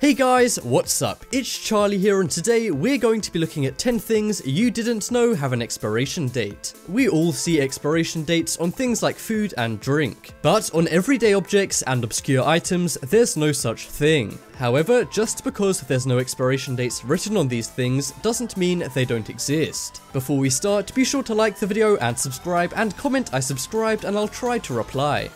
Hey guys, what's up? It's Charlie here, and today we're going to be looking at 10 things you didn't know have an expiration date. We all see expiration dates on things like food and drink, but on everyday objects and obscure items, there's no such thing. However, just because there's no expiration dates written on these things doesn't mean they don't exist. Before we start, be sure to like the video and subscribe, and comment "I subscribed" and I'll try to reply.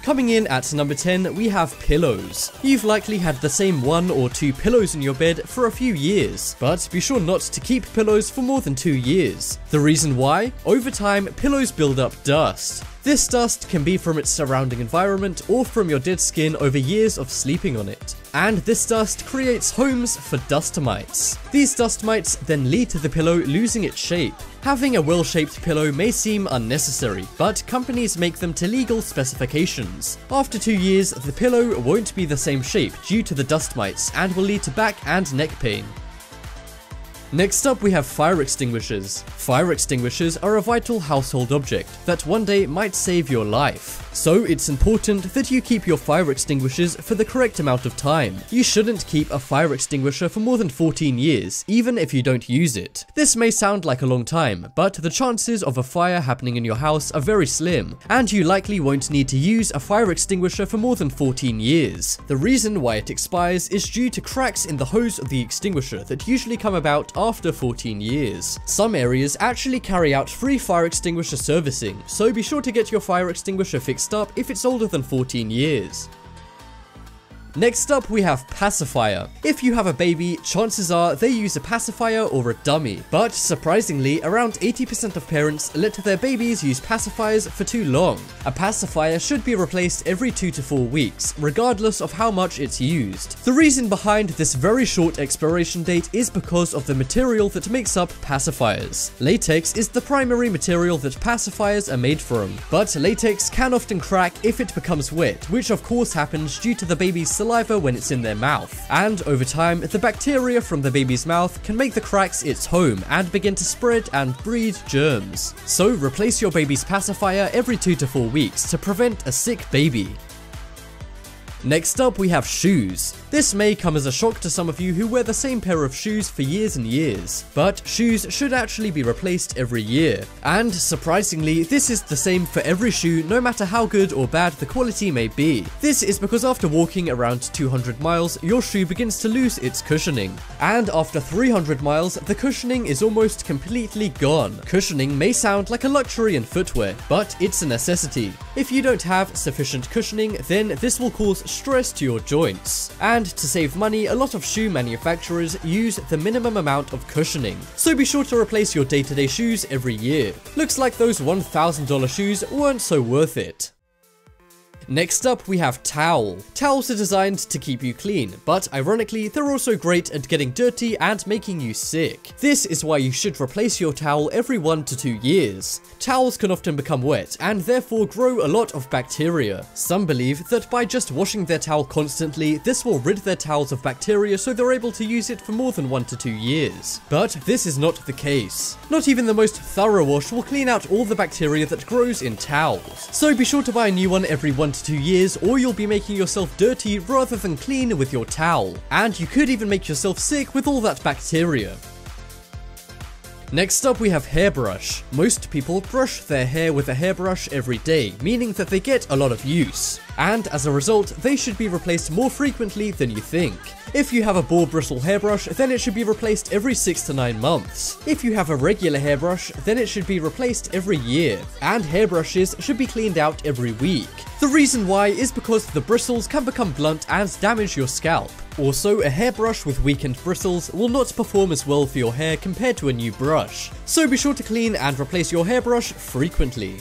Coming in at number 10, we have pillows. You've likely had the same 1 or 2 pillows in your bed for a few years, but be sure not to keep pillows for more than 2 years. The reason why? Over time, pillows build up dust. This dust can be from its surrounding environment or from your dead skin over years of sleeping on it. And this dust creates homes for dust mites. These dust mites then lead to the pillow losing its shape. Having a well-shaped pillow may seem unnecessary, but companies make them to legal specifications. After 2 years, the pillow won't be the same shape due to the dust mites and will lead to back and neck pain. Next up, we have fire extinguishers. Fire extinguishers are a vital household object that one day might save your life. So it's important that you keep your fire extinguishers for the correct amount of time. You shouldn't keep a fire extinguisher for more than 14 years, even if you don't use it. This may sound like a long time, but the chances of a fire happening in your house are very slim, and you likely won't need to use a fire extinguisher for more than 14 years. The reason why it expires is due to cracks in the hose of the extinguisher that usually come about after 14 years. Some areas actually carry out free fire extinguisher servicing, so be sure to get your fire extinguisher fixed up if it's older than 14 years. Next up, we have pacifier. If you have a baby, chances are they use a pacifier or a dummy, but surprisingly, around 80% of parents let their babies use pacifiers for too long. A pacifier should be replaced every 2 to 4 weeks, regardless of how much it's used. The reason behind this very short expiration date is because of the material that makes up pacifiers. Latex is the primary material that pacifiers are made from, but latex can often crack if it becomes wet, which of course happens due to the baby's saliva when it's in their mouth. And over time, the bacteria from the baby's mouth can make the cracks its home and begin to spread and breed germs. So replace your baby's pacifier every 2 to 4 weeks to prevent a sick baby. Next up, we have shoes. This may come as a shock to some of you who wear the same pair of shoes for years and years, but shoes should actually be replaced every year. And surprisingly, this is the same for every shoe, no matter how good or bad the quality may be. This is because after walking around 200 miles, your shoe begins to lose its cushioning. And after 300 miles, the cushioning is almost completely gone. Cushioning may sound like a luxury in footwear, but it's a necessity. If you don't have sufficient cushioning, then this will cause stress to your joints. And to save money, a lot of shoe manufacturers use the minimum amount of cushioning. So be sure to replace your day-to-day shoes every year. Looks like those $1,000 shoes weren't so worth it. Next up, we have towel. Towels are designed to keep you clean, but ironically, they're also great at getting dirty and making you sick. This is why you should replace your towel every 1 to 2 years. Towels can often become wet and therefore grow a lot of bacteria. Some believe that by just washing their towel constantly, this will rid their towels of bacteria so they're able to use it for more than 1 to 2 years. But this is not the case. Not even the most thorough wash will clean out all the bacteria that grows in towels. So be sure to buy a new one every 1 to 2 years, or you'll be making yourself dirty rather than clean with your towel. And you could even make yourself sick with all that bacteria. Next up, we have hairbrush. Most people brush their hair with a hairbrush every day, meaning that they get a lot of use. And as a result, they should be replaced more frequently than you think. If you have a boar bristle hairbrush, then it should be replaced every 6 to 9 months. If you have a regular hairbrush, then it should be replaced every year. And hairbrushes should be cleaned out every week. The reason why is because the bristles can become blunt and damage your scalp. Also, a hairbrush with weakened bristles will not perform as well for your hair compared to a new brush. So be sure to clean and replace your hairbrush frequently.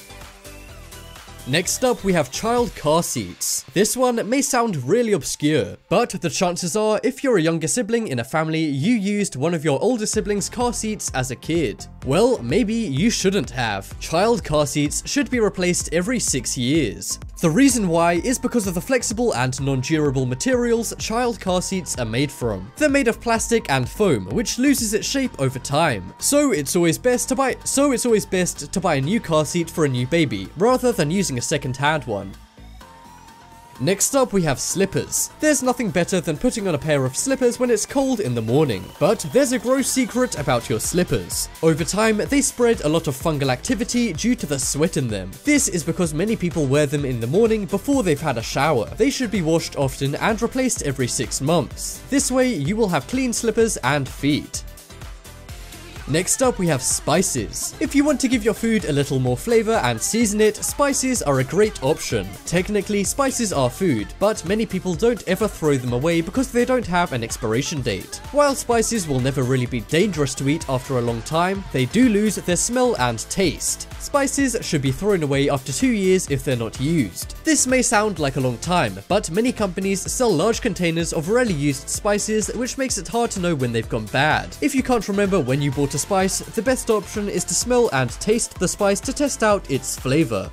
Next up, we have child car seats. This one may sound really obscure, but the chances are, if you're a younger sibling in a family, you used one of your older siblings' car seats as a kid. Well, maybe you shouldn't have. Child car seats should be replaced every 6 years. The reason why is because of the flexible and non-durable materials child car seats are made from. They're made of plastic and foam, which loses its shape over time. So it's always best to buy a new car seat for a new baby, rather than using a second-hand one. Next up we have slippers. There's nothing better than putting on a pair of slippers when it's cold in the morning, but there's a gross secret about your slippers. Over time, they spread a lot of fungal activity due to the sweat in them. This is because many people wear them in the morning before they've had a shower. They should be washed often and replaced every 6 months. This way you will have clean slippers and feet. Next up we have spices. If you want to give your food a little more flavor and season it, spices are a great option. Technically, spices are food, but many people don't ever throw them away because they don't have an expiration date. While spices will never really be dangerous to eat after a long time, they do lose their smell and taste. Spices should be thrown away after 2 years if they're not used. This may sound like a long time, but many companies sell large containers of rarely used spices, which makes it hard to know when they've gone bad. If you can't remember when you bought a spice, the best option is to smell and taste the spice to test out its flavor.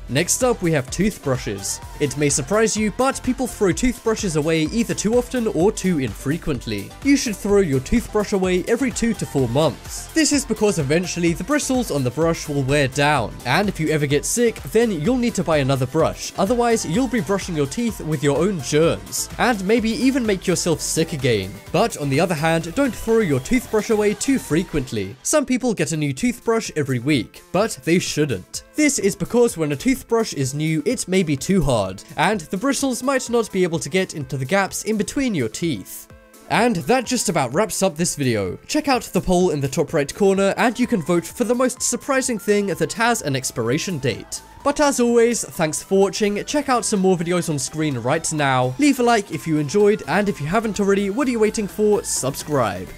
Next up we have toothbrushes. It may surprise you, but people throw toothbrushes away either too often or too infrequently. You should throw your toothbrush away every 2 to 4 months. This is because eventually the bristles on the brush will wear down, and if you ever get sick, then you'll need to buy another brush, otherwise you'll be brushing your teeth with your own germs, and maybe even make yourself sick again. But on the other hand, don't throw your toothbrush away too frequently. Some people get a new toothbrush every week, but they shouldn't. This is because when a toothbrush is new, it may be too hard, and the bristles might not be able to get into the gaps in between your teeth. And that just about wraps up this video. Check out the poll in the top right corner and you can vote for the most surprising thing that has an expiration date. But as always, thanks for watching. Check out some more videos on screen right now. Leave a like if you enjoyed, and if you haven't already, what are you waiting for? Subscribe.